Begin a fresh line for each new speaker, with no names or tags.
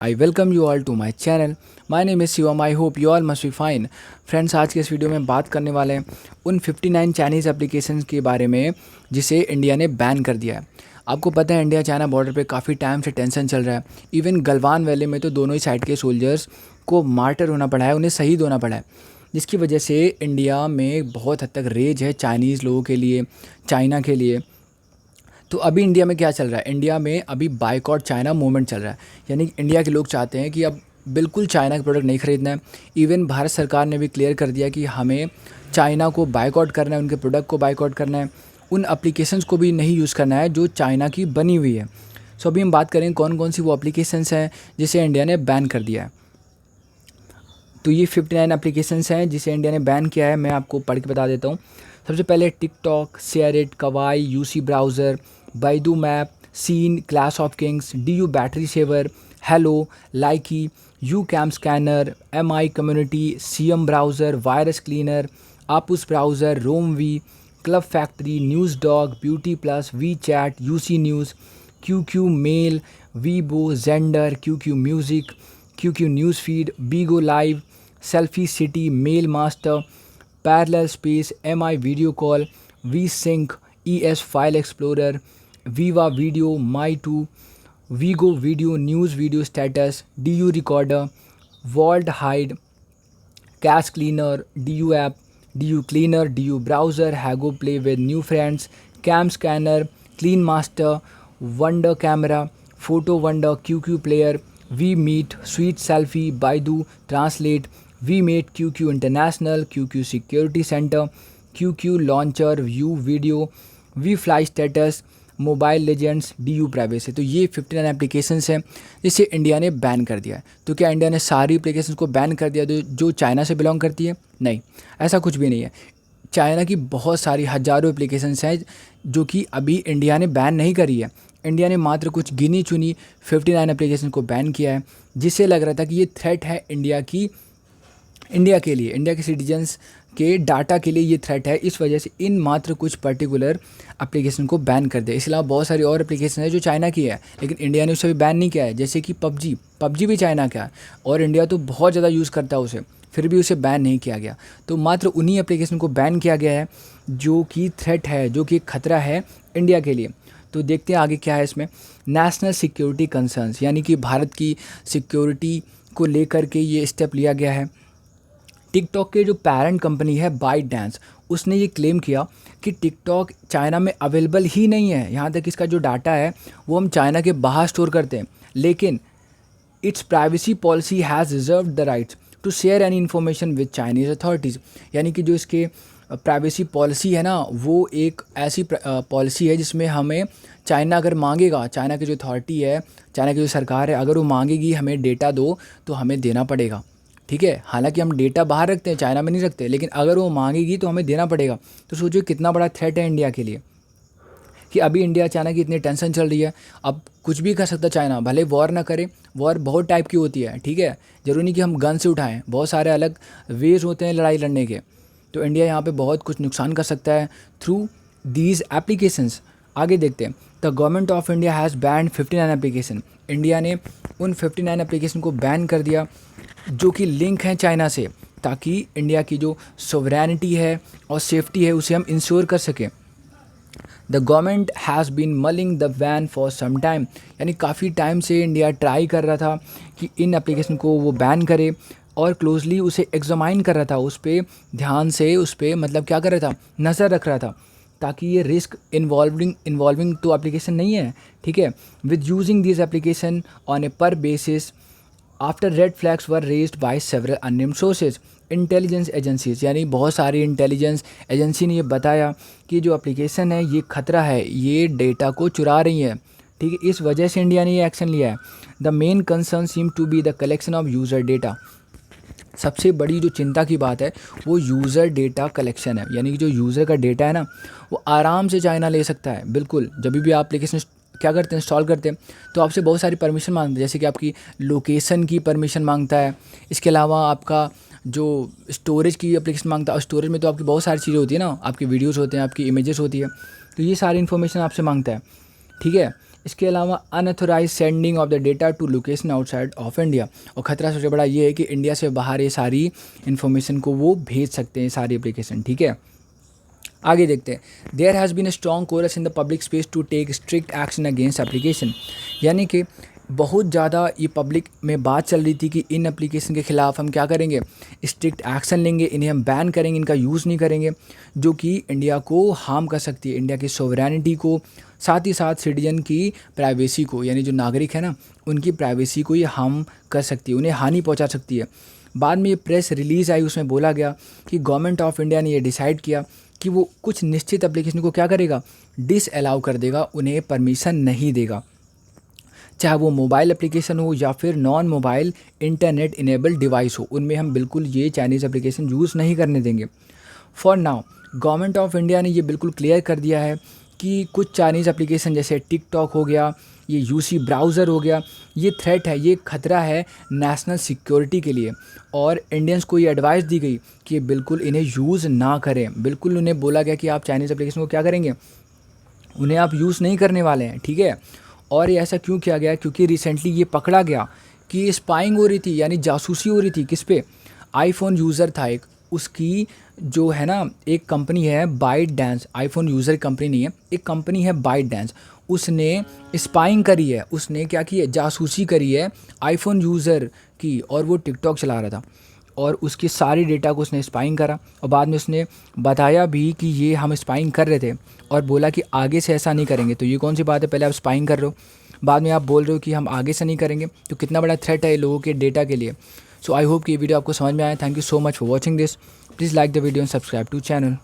I welcome you all to my channel. My name is Shivam. I hope you all must be fine. Friends, आज के इस video में बात करने वाले हैं उन 59 चाइनीज़ एप्लीकेशन के बारे में जिसे इंडिया ने बैन कर दिया है। आपको पता है इंडिया चाइना बॉर्डर पे काफ़ी टाइम से टेंशन चल रहा है। इवन गलवान वैली में तो दोनों ही साइड के सोल्जर्स को मार्टर होना पड़ा है, उन्हें शहीद होना पड़ा है, जिसकी वजह से इंडिया में बहुत हद तक रेज है चाइनीज़ लोगों के लिए, चाइना के लिए। तो अभी इंडिया में क्या चल रहा है? इंडिया में अभी बायकॉट चाइना मूवमेंट चल रहा है, यानी इंडिया के लोग चाहते हैं कि अब बिल्कुल चाइना के प्रोडक्ट नहीं खरीदना है। इवन भारत सरकार ने भी क्लियर कर दिया कि हमें चाइना को बायकॉट करना है, उनके प्रोडक्ट को बायकॉट करना है, उन एप्लीकेशंस को भी नहीं यूज़ करना है जो चाइना की बनी हुई है। सो अभी हम बात करें कौन कौन सी वो एप्लीकेशंस हैं जिसे इंडिया ने बैन कर दिया है। तो ये 59 एप्लीकेशंस हैं जिसे इंडिया ने बैन किया है। मैं आपको पढ़ के बता देता हूँ। सबसे पहले TikTok, SHAREit, Kwai, UC Browser, Baidu Map, Shein, Clash of Kings, DU Battery Saver, Helo, Likee, U Cam Scanner, Mi Community, CM Browser, Virus Cleaner, APUS Browser, रोम वी, Club Factory, News Dog, Beauty Plus, WeChat, UC News, Q Mail, Weibo, Xender, Q Music, Q News Feed, Bigo Live, Selfie City, Mail Master, Parallel Space, Mi Video Call, WeSync, ES File Explorer, Viva video, my two, Vigo video, news video status, DU recorder, vault hide, cache cleaner, DU app, DU cleaner, DU browser, Hago play with new friends, cam scanner, clean master, wonder camera, photo wonder, Q player, we meet, sweet selfie, Baidu translate, we mate, Q international, Q security center, Q launcher, view video, V fly status, mobile legends, DU privacy. तो ये 59 applications हैं जिसे India ने ban कर दिया है। तो क्या इंडिया ने सारी एप्लीकेशंस को बैन कर दिया जो चाइना से बिलोंग करती है? नहीं, ऐसा कुछ भी नहीं है। चाइना की बहुत सारी हज़ारों एप्लीकेशंस हैं जो कि अभी इंडिया ने बैन नहीं करी है। इंडिया ने मात्र कुछ गिनी चुनी 59 एप्लीकेशन को बैन किया है, जिससे लग रहा था कि ये थ्रेट है इंडिया के लिए, इंडिया के सिटीजन्स के डाटा के लिए ये थ्रेट है। इस वजह से इन मात्र कुछ पर्टिकुलर एप्लीकेशन को बैन कर दिया। इसके अलावा बहुत सारी और एप्लीकेशन है जो चाइना की है, लेकिन इंडिया ने उसे भी बैन नहीं किया है। जैसे कि पबजी भी चाइना का है और इंडिया तो बहुत ज़्यादा यूज़ करता है उसे, फिर भी उसे बैन नहीं किया गया। तो मात्र उन्हीं एप्लीकेशन को बैन किया गया है जो कि थ्रेट है, जो कि खतरा है इंडिया के लिए। तो देखते हैं आगे क्या है इसमें। नेशनल सिक्योरिटी कंसर्न्स, यानी कि भारत की सिक्योरिटी को लेकर के ये स्टेप लिया गया है। टिकटॉक के जो पेरेंट कंपनी है बाइट डांस, उसने ये क्लेम किया कि टिकटॉक चाइना में अवेलेबल ही नहीं है। यहाँ तक इसका जो डाटा है वो हम चाइना के बाहर स्टोर करते हैं, लेकिन its privacy policy has reserve the rights to share any information with Chinese authorities. यानी कि जो इसके प्राइवेसी पॉलिसी है ना, वो एक ऐसी पॉलिसी है जिसमें हमें चाइना अगर मांगेगा, चाइना की जो अथॉरिटी है, चाइना की जो सरकार है, अगर वो मांगेगी हमें डेटा दो तो हमें देना पड़ेगा। ठीक है, हालांकि हम डेटा बाहर रखते हैं, चाइना में नहीं रखते, लेकिन अगर वो मांगेगी तो हमें देना पड़ेगा। तो सोचो कितना बड़ा थ्रेट है इंडिया के लिए कि अभी इंडिया चाइना की इतनी टेंशन चल रही है। अब कुछ भी कर सकता चाइना, भले वॉर ना करे। वॉर बहुत टाइप की होती है, ठीक है, ज़रूरी नहीं कि हम गन से उठाएं, बहुत सारे अलग वेज होते हैं लड़ाई लड़ने के। तो इंडिया यहाँ पे बहुत कुछ नुकसान कर सकता है थ्रू दीज एप्लीकेशंस। आगे देखते हैं। The government of India has band 59 application. India ने उन 59 एप्लीकेशन को बैन कर दिया जो कि लिंक हैं चाइना से, ताकि इंडिया की जो सोवरेनिटी है और सेफ्टी है उसे हम इंश्योर कर सकें। The government has been mulling the ban for some time, यानी काफ़ी टाइम से इंडिया ट्राई कर रहा था कि इन एप्लीकेशन को वो बैन करे और क्लोजली उसे एग्जामाइन कर रहा था, उस पर ध्यान से, उस पर मतलब क्या कर रहा था, नज़र रख रहा था, ताकि ये रिस्क इन्वॉल्विंग तो एप्लीकेशन नहीं है। ठीक है, with using this application on a per basis after red flags were raised by several unnamed sources. Intelligence agencies, यानी बहुत सारी इंटेलिजेंस एजेंसी ने ये बताया कि जो एप्लीकेशन है ये खतरा है, ये डेटा को चुरा रही है। ठीक है, इस वजह से इंडिया ने ये एक्शन लिया है। The main concern seem to be the collection of user data. सबसे बड़ी जो चिंता की बात है वो यूज़र डेटा कलेक्शन है, यानी कि जो यूज़र का डेटा है ना, वो आराम से चाइना ले सकता है। बिल्कुल, जब भी आप एप्लीकेशन क्या करते हैं, इंस्टॉल करते हैं, तो आपसे बहुत सारी परमिशन मांगते हैं, जैसे कि आपकी लोकेशन की परमिशन मांगता है। इसके अलावा आपका जो स्टोरेज की एप्लीकेशन मांगता है, और स्टोरेज में तो आपकी बहुत सारी चीज़ें होती है ना, आपकी वीडियोज़ होते हैं, आपकी इमेजेस होती है, तो ये सारी इन्फॉर्मेशन आपसे मांगता है। ठीक है, इसके अलावा unauthorise sending of the data to location outside of India, और ख़तरा सबसे बड़ा ये है कि इंडिया से बाहर ये सारी इन्फॉर्मेशन को वो भेज सकते हैं, सारी एप्लीकेशन, ठीक है। आगे देखते हैं। There has been a strong chorus in the public space to take strict action against application, यानी कि बहुत ज़्यादा ये पब्लिक में बात चल रही थी कि इन एप्लीकेशन के ख़िलाफ़ हम क्या करेंगे, स्ट्रिक्ट एक्शन लेंगे, इन्हें हम बैन करेंगे, इनका यूज़ नहीं करेंगे, जो कि इंडिया को हार्म कर सकती है, इंडिया की सोवरेनिटी को, साथ ही साथ सिटीजन की प्राइवेसी को, यानी जो नागरिक है ना उनकी प्राइवेसी को ये हार्म कर सकती है, उन्हें हानि पहुंचा सकती है। बाद में ये प्रेस रिलीज़ आई, उसमें बोला गया कि गवर्नमेंट ऑफ इंडिया ने ये डिसाइड किया कि वो कुछ निश्चित एप्लीकेशन को क्या करेगा, डिसअलाउ कर देगा, उन्हें परमिशन नहीं देगा, चाहे वो मोबाइल एप्लीकेशन हो या फिर non mobile internet enabled device हो, उनमें हम बिल्कुल ये चाइनीज़ एप्लीकेशन यूज़ नहीं करने देंगे। For now government of India ने ये बिल्कुल क्लियर कर दिया है कि कुछ चाइनीज़ एप्लीकेशन जैसे टिकटॉक हो गया, ये यूसी ब्राउज़र हो गया, ये थ्रेट है, ये खतरा है नेशनल सिक्योरिटी के लिए, और इंडियंस को ये एडवाइस दी गई कि बिल्कुल इन्हें यूज़ ना करें। बिल्कुल उन्हें बोला गया कि आप चाइनीज़ एप्लीकेशन को क्या करेंगे, उन्हें आप यूज़ नहीं करने वाले हैं, ठीक है। और ये ऐसा क्यों किया गया, क्योंकि रिसेंटली ये पकड़ा गया कि स्पाइंग हो रही थी, यानी जासूसी हो रही थी, किस पे, आईफोन यूज़र था एक, उसकी जो है ना एक कंपनी है ByteDance, iPhone user company नहीं है, एक कंपनी है बाइट डांस, उसने स्पाइंग करी है, उसने क्या की है, जासूसी करी है आईफोन यूज़र की, और वो टिकटॉक चला रहा था, और उसकी सारी डेटा को उसने स्पाइंग करा, और बाद में उसने बताया भी कि ये हम स्पाइंग कर रहे थे, और बोला कि आगे से ऐसा नहीं करेंगे। तो ये कौन सी बात है, पहले आप स्पाइंग कर रहे हो, बाद में आप बोल रहे हो कि हम आगे से नहीं करेंगे, तो कितना बड़ा थ्रेट है लोगों के डेटा के लिए। सो आई होप कि ये वीडियो आपको समझ में आया। Thank you so much for watching this. Please like the video and subscribe to channel.